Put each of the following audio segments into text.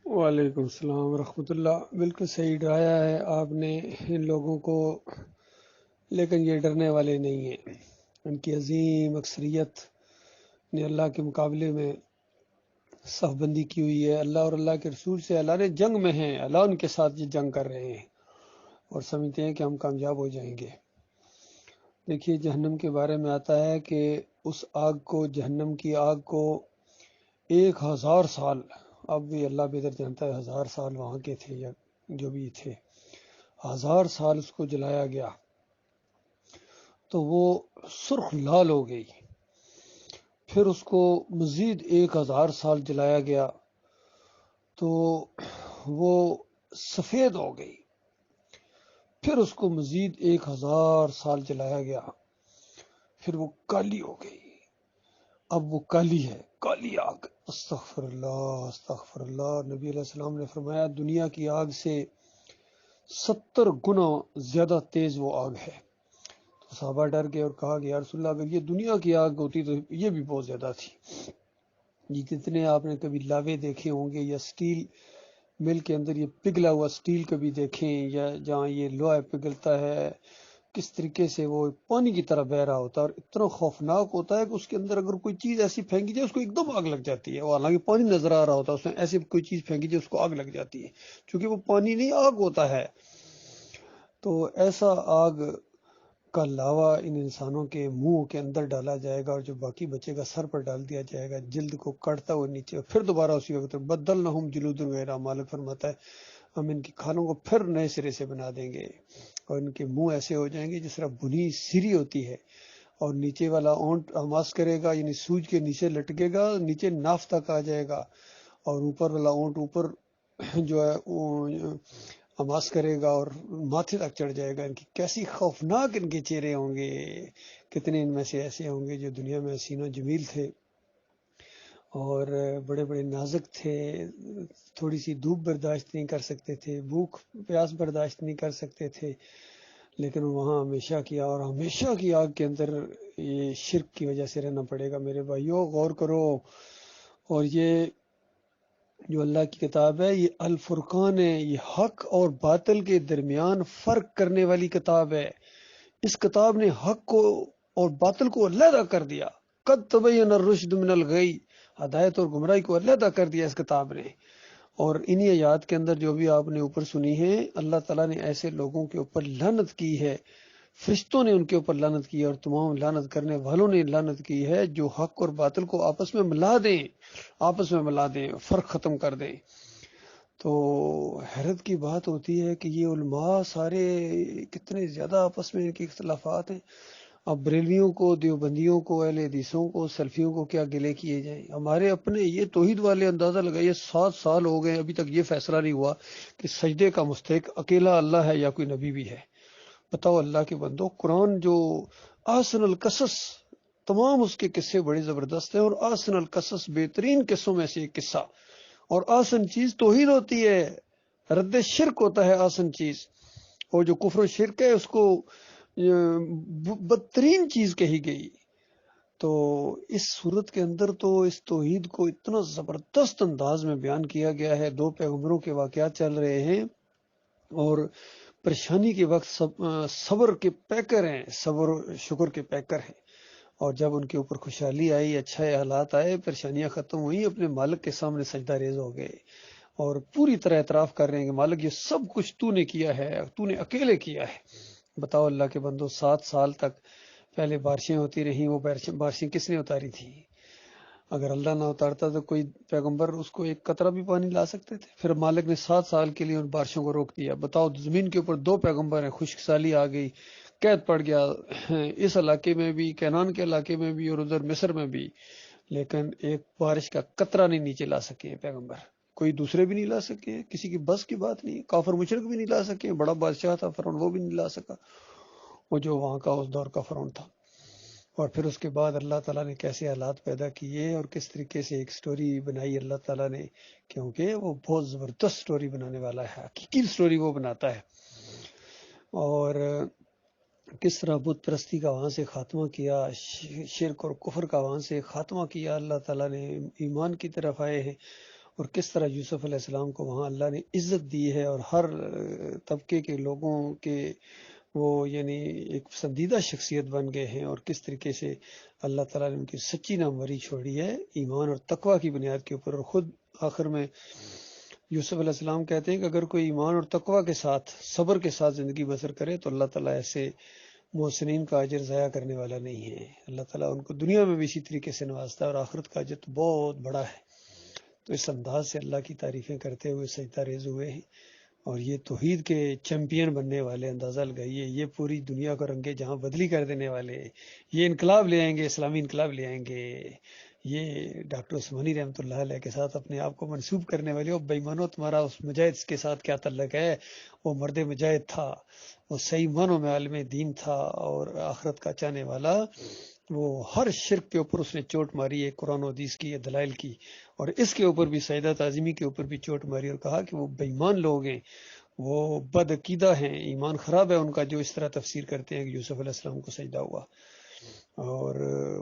وعلیکم السلام ورحمۃ اللہ۔ بالکل صحیح ڈرایا ہے آپ نے ان لوگوں کو، لیکن یہ ڈرنے والے نہیں ہیں۔ ان کی عظیم اکثریت نے اللہ کے مقابلے میں صف بندی کی ہوئی ہے۔ اللہ اور اللہ کے رسول سے اللہ نے جنگ میں ہیں، اللہ ان کے ساتھ یہ جنگ کر رہے ہیں اور سمجھتے ہیں کہ ہم کامیاب ہو جائیں گے۔ دیکھیے، جہنم کے بارے میں آتا ہے کہ اس آگ کو، جہنم کی آگ کو 1000 سال، اب بھی اللہ بہتر جانتا ہے 1000 سال وہاں کے تھے یا جو بھی تھے، 1000 سال اس کو جلایا گیا تو وہ سرخ لال ہو گئی۔ پھر اس کو مزید 1000 سال جلایا گیا تو وہ سفید ہو گئی۔ پھر اس کو مزید 1000 سال جلایا گیا، پھر وہ کالی ہو گئی۔ اب وہ کالی ہے، کالی آگ۔ استغفر اللہ، استغفر اللہ۔ نبی علیہ السلام نے فرمایا دنیا کی آگ سے 70 گنا زیادہ تیز وہ آگ ہے۔ تو صحابہ ڈر گئے اور کہا کہ یا رسول اللہ، اگر یہ دنیا کی آگ ہوتی تو یہ بھی بہت زیادہ تھی۔ یہ جتنے آپ نے کبھی لاوے دیکھے ہوں گے یا سٹیل مل کے اندر یہ پگھلا ہوا سٹیل کبھی دیکھیں، یا جہاں یہ لوہا پگھلتا ہے، کس طریقے سے وہ پانی کی طرح بہ رہا ہوتا ہے اور اتنا خوفناک ہوتا ہے کہ اس کے اندر اگر کوئی چیز ایسی پھینکی جائے اس کو ایک دم آگ لگ جاتی ہے۔ وہ حالانکہ پانی نظر آ رہا ہوتا ہے، اس میں ایسی کوئی چیز پھینکی جائے اس کو آگ لگ جاتی ہے، چونکہ وہ پانی نہیں آگ ہوتا ہے۔ تو ایسا آگ کا لاوا ان انسانوں کے منہ کے اندر ڈالا جائے گا، اور جو باقی بچے گا سر پر ڈال دیا جائے گا، جلد کو کاٹتا ہوا نیچے، پھر دوبارہ اسی وقت بدلنہم جلود غیرہا، مالک فرماتا ہے ہم ان کی کھالوں کو پھر نئے سرے سے بنا دیں گے، اور ان کے منہ ایسے ہو جائیں گے جس طرح بھنی سیری ہوتی ہے، اور نیچے والا اونٹ ہماس کرے گا، یعنی سوج کے نیچے لٹکے گا، نیچے ناف تک آ جائے گا، اور اوپر والا اونٹ اوپر جو ہے ہماس کرے گا اور ماتھے تک چڑھ جائے گا۔ ان کی کیسی خوفناک ان کے چہرے ہوں گے۔ کتنے ان میں سے ایسے ہوں گے جو دنیا میں حسین و جمیل تھے اور بڑے بڑے نازک تھے، تھوڑی سی دھوپ برداشت نہیں کر سکتے تھے، بھوک پیاس برداشت نہیں کر سکتے تھے، لیکن وہاں ہمیشہ کی اور ہمیشہ کی آگ کے اندر یہ شرک کی وجہ سے رہنا پڑے گا۔ میرے بھائیوں غور کرو، اور یہ جو اللہ کی کتاب ہے یہ الفرقان ہے، یہ حق اور باطل کے درمیان فرق کرنے والی کتاب ہے۔ اس کتاب نے حق کو اور باطل کو علیحدہ کر دیا۔ قد تبین الرشد من الغی، ہدایت اور گمراہی کو علیحدہ کر دیا اس کتاب نے۔ اور انہی آیات کے اندر جو بھی آپ نے اوپر سنی ہے، اللہ تعالیٰ نے ایسے لوگوں کے اوپر لعنت کی ہے، فرشتوں نے ان کے اوپر لعنت کی ہے، اور تمام لعنت کرنے والوں نے لعنت کی ہے جو حق اور باطل کو آپس میں ملا دیں، آپس میں ملا دیں، فرق ختم کر دیں۔ تو حیرت کی بات ہوتی ہے کہ یہ علماء سارے کتنے زیادہ آپس میں ان کے اختلافات ہیں۔ اب بریلویوں کو، دیوبندیوں کو، اہل حدیثوں کو، سلفیوں کو کیا گلے کیے جائیں؟ ہمارے اپنے یہ توحید والے اندازہ لگائیے 7 سال ہو گئے ابھی تک یہ فیصلہ نہیں ہوا کہ سجدے کا مستحق اکیلا اللہ ہے یا کوئی نبی بھی ہے۔ بتاؤ اللہ کے بندو، قرآن جو احسن القصص، تمام اس کے قصے بڑے زبردست ہیں، اور احسن القصص بہترین قصوں میں سے ایک قصہ، اور آسن چیز توحید ہوتی ہے، رد شرک ہوتا ہے آسن چیز، اور جو کفر و شرک ہے اس کو بدترین چیز کہی گئی۔ تو اس صورت کے اندر تو اس توحید کو اتنا زبردست انداز میں بیان کیا گیا ہے۔ 2 پیغمبروں کے واقعات چل رہے ہیں، اور پریشانی کے وقت صبر کے پیکر ہیں، صبر و شکر کے پیکر ہیں، اور جب ان کے اوپر خوشحالی آئی، اچھے حالات آئے، پریشانیاں ختم ہوئیں، اپنے مالک کے سامنے سجدہ ریز ہو گئے اور پوری طرح اعتراف کر رہے ہیں کہ مالک یہ سب کچھ تو نے کیا ہے، تو نے اکیلے کیا ہے۔ بتاؤ اللہ کے بندو، 7 سال تک پہلے بارشیں ہوتی رہیں، وہ بارشیں کس نے اتاری تھی؟ اگر اللہ نہ اتارتا تو کوئی پیغمبر اس کو ایک قطرہ بھی پانی لا سکتے تھے؟ پھر مالک نے 7 سال کے لیے ان بارشوں کو روک دیا۔ بتاؤ، زمین کے اوپر 2 پیغمبر ہیں، خشک سالی آ گئی، قید پڑ گیا اس علاقے میں بھی، کینان کے علاقے میں بھی، اور ادھر مصر میں بھی، لیکن ایک بارش کا قطرہ نہیں نیچے لا سکے پیغمبر، کوئی دوسرے بھی نہیں لا سکے، کسی کی بس کی بات نہیں، کافر مشرک بھی نہیں لا سکے، بڑا بادشاہ تھا فرعون وہ بھی نہیں لا سکا، وہ جو وہاں کا اس دور کا فرعون تھا۔ اور پھر اس کے بعد اللہ تعالیٰ نے کیسے حالات پیدا کیے اور کس طریقے سے ایک سٹوری بنائی اللہ تعالیٰ نے، کیونکہ وہ بہت زبردست سٹوری بنانے والا ہے، حقیقی سٹوری وہ بناتا ہے۔ اور کس طرح بت پرستی کا وہاں سے خاتمہ کیا، شرک اور کفر کا وہاں سے خاتمہ کیا اللہ تعالیٰ نے، ایمان کی طرف آئے ہیں، اور کس طرح یوسف علیہ السلام کو وہاں اللہ نے عزت دی ہے، اور ہر طبقے کے لوگوں کے وہ یعنی ایک پسندیدہ شخصیت بن گئے ہیں، اور کس طریقے سے اللہ تعالیٰ نے ان کی سچی ناموری چھوڑی ہے ایمان اور تقوی کی بنیاد کے اوپر۔ اور خود آخر میں یوسف علیہ السلام کہتے ہیں کہ اگر کوئی ایمان اور تقوی کے ساتھ صبر کے ساتھ زندگی بسر کرے تو اللہ تعالیٰ ایسے محسنین کا اجر ضائع کرنے والا نہیں ہے۔ اللہ تعالیٰ ان کو دنیا میں بھی اسی طریقے سے نوازتا ہے، اور آخرت کا اجر تو بہت بڑا ہے۔ تو اس انداز سے اللہ کی تعریفیں کرتے ہوئے سجدہ ریز ہوئے ہیں، اور یہ توحید کے چیمپئن بننے والے، اندازہ لگائیے، یہ پوری دنیا کو رنگے جہاں بدلی کر دینے والے، یہ انقلاب لے آئیں گے، اسلامی انقلاب لے آئیں گے۔ یہ ڈاکٹر عثمانی رحمۃ اللہ علیہ کے ساتھ اپنے آپ کو منسوب کرنے والے، وہ بےمانو تمہارا اس مجاہد کے ساتھ کیا تعلق ہے؟ وہ مرد مجاہد تھا، وہ صحیح معنوں میں عالم دین تھا اور آخرت کا چاہنے والا۔ وہ ہر شرک کے اوپر اس نے چوٹ ماری ہے، قرآن و حدیث کی، دلائل کی، اور اس کے اوپر بھی سجدہ تعظیمی کے اوپر بھی چوٹ ماری، اور کہا کہ وہ بےمان لوگ ہیں، وہ بد عقیدہ ہیں، ایمان خراب ہے ان کا، جو اس طرح تفسیر کرتے ہیں کہ یوسف علیہ السلام کو سجدہ ہوا۔ اور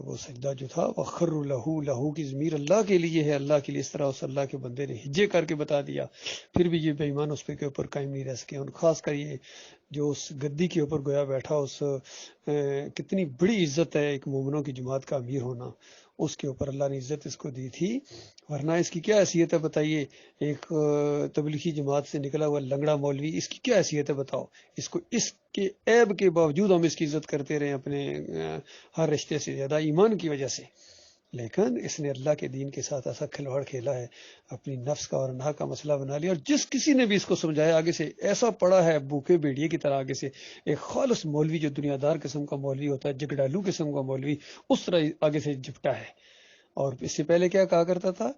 وہ سجدہ جو تھا وخر لہو کی ضمیر اللہ کے لیے ہے، اللہ کے لیے۔ اس طرح اس اللہ کے بندے نے ہجے کر کے بتا دیا، پھر بھی یہ بے ایمان اس پہ کے اوپر قائم نہیں رہ سکے۔ اور خاص کر یہ جو اس گدی کے اوپر گویا بیٹھا، اس کتنی بڑی عزت ہے ایک مومنوں کی جماعت کا امیر ہونا، اس کے اوپر اللہ نے عزت اس کو دی تھی، ورنہ اس کی کیا حیثیت ہے بتائیے؟ ایک تبلیغی جماعت سے نکلا ہوا لنگڑا مولوی، اس کی کیا حیثیت ہے بتاؤ؟ اس کو اس کے عیب کے باوجود ہم اس کی عزت کرتے رہے اپنے ہر رشتے سے زیادہ ایمان کی وجہ سے، لیکن اس نے اللہ کے دین کے ساتھ ایسا کھلواڑ کھیلا ہے، اپنی نفس کا اور انہا کا مسئلہ بنا لیا، اور جس کسی نے بھی اس کو سمجھایا آگے سے ایسا پڑا ہے بھوکے بیڑیے کی طرح، آگے سے ایک خالص مولوی جو دنیا دار قسم کا مولوی ہوتا ہے، جگڑالو قسم کا مولوی، اس طرح آگے سے جپٹا ہے۔ اور اس سے پہلے کیا کہا کرتا تھا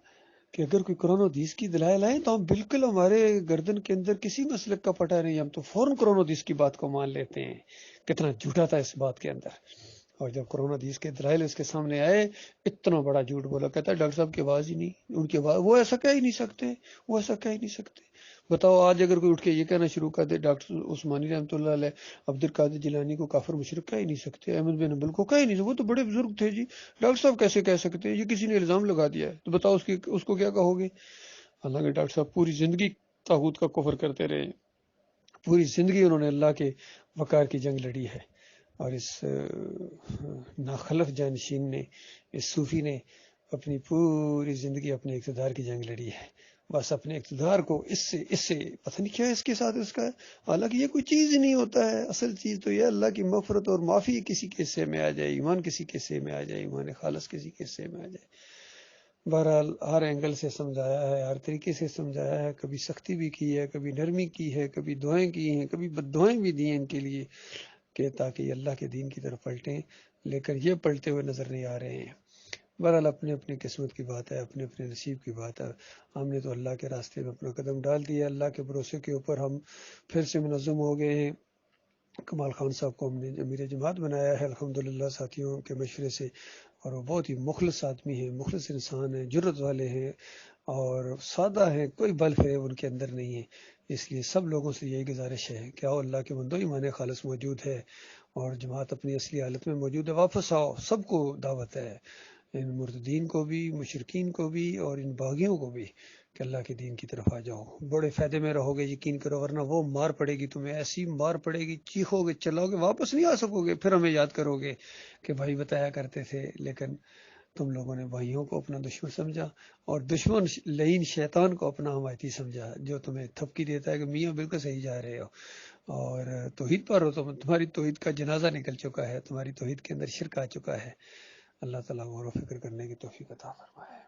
کہ اگر کوئی قرآن و حدیث کی دلائل آئے تو ہم بالکل، ہمارے گردن کے اندر کسی مسلک کا پٹا نہیں، ہم تو فوراً قرآن و حدیث کی بات کو مان لیتے ہیں۔ کتنا جھوٹا تھا اس بات کے اندر، اور جب قرآن حدیث کے دلائل اس کے سامنے آئے اتنا بڑا جھوٹ بولا، کہتا ہے ڈاکٹر صاحب کی آواز ہی نہیں، ان کی آواز، وہ ایسا کہہ ہی نہیں سکتے، وہ ایسا کہہ ہی نہیں سکتے۔ بتاؤ آج اگر کوئی اٹھ کے یہ کہنا شروع کر دے ڈاکٹر عثمانی رحمۃ اللہ علیہ عبد القادر جیلانی کو کافر مشرک کہہ ہی نہیں سکتے، احمد بن حنبل کو کہہ ہی نہیں سکتے، وہ تو بڑے بزرگ تھے جی، ڈاکٹر صاحب کیسے کہہ سکتے ہیں؟ یہ کسی نے الزام لگا دیا ہے، تو بتاؤ اس کو کیا کہو گے؟ حالانکہ ڈاکٹر صاحب پوری زندگی طاغوت کا کفر کرتے رہے، پوری زندگی انہوں نے اللہ کے وقار کی جنگ لڑی ہے، اور اس ناخلف جانشین نے، اس صوفی نے اپنی پوری زندگی اپنے اقتدار کی جنگ لڑی ہے، بس اپنے اقتدار کو اس سے پتہ نہیں کیا اس کے ساتھ اس کا ہے، حالانکہ یہ کوئی چیز ہی نہیں ہوتا ہے، اصل چیز تو یہ اللہ کی مغفرت اور معافی کسی کے حصے میں آ جائے، ایمان کسی کے حصے میں آ جائے، ایمان خالص کسی کے حصے میں آ جائے۔ بہرحال ہر اینگل سے سمجھایا ہے، ہر طریقے سے سمجھایا ہے، کبھی سختی بھی کی ہے، کبھی نرمی کی ہے، کبھی دعائیں کی ہیں، کبھی بد دعائیں بھی دی ہیں ان کے لیے کہ تاکہ یہ اللہ کے دین کی طرف پلٹیں، لیکن یہ پلٹے ہوئے نظر نہیں آ رہے ہیں۔ بہرحال اپنے اپنی قسمت کی بات ہے، اپنے اپنے نصیب کی بات ہے، ہم نے تو اللہ کے راستے میں اپنا قدم ڈال دیا، اللہ کے بھروسے کے اوپر ہم پھر سے منظم ہو گئے ہیں۔ کمال خان صاحب کو ہم نے امیر جماعت بنایا ہے الحمدللہ ساتھیوں کے مشورے سے، اور وہ بہت ہی مخلص آدمی ہیں، مخلص انسان ہیں، جرت والے ہیں اور سادہ ہیں، کوئی بل فریب ان کے اندر نہیں ہے۔ اس لیے سب لوگوں سے یہی گزارش ہے کہ آؤ اللہ کے بندو، ایمان خالص موجود ہے اور جماعت اپنی اصلی حالت میں موجود ہے، واپس آؤ، سب کو دعوت ہے، ان مرتدین کو بھی، مشرکین کو بھی، اور ان باغیوں کو بھی، کہ اللہ کے دین کی طرف آ جاؤ، بڑے فائدے میں رہو گے، یقین کرو، ورنہ وہ مار پڑے گی تمہیں، ایسی مار پڑے گی، چیخو گے، چلاؤ گے، واپس نہیں آ سکو گے، پھر ہمیں یاد کرو گے کہ بھائی بتایا کرتے تھے، لیکن تم لوگوں نے بھائیوں کو اپنا دشمن سمجھا اور دشمن لعین شیطان کو اپنا حمایتی سمجھا، جو تمہیں تھپکی دیتا ہے کہ میاں بالکل صحیح جا رہے ہو، اور توحید پر ہو، تمہاری توحید کا جنازہ نکل چکا ہے، تمہاری توحید کے اندر شرک آ چکا ہے۔ اللہ تعالیٰ غور و فکر کرنے کی توفیق عطا فرمائے۔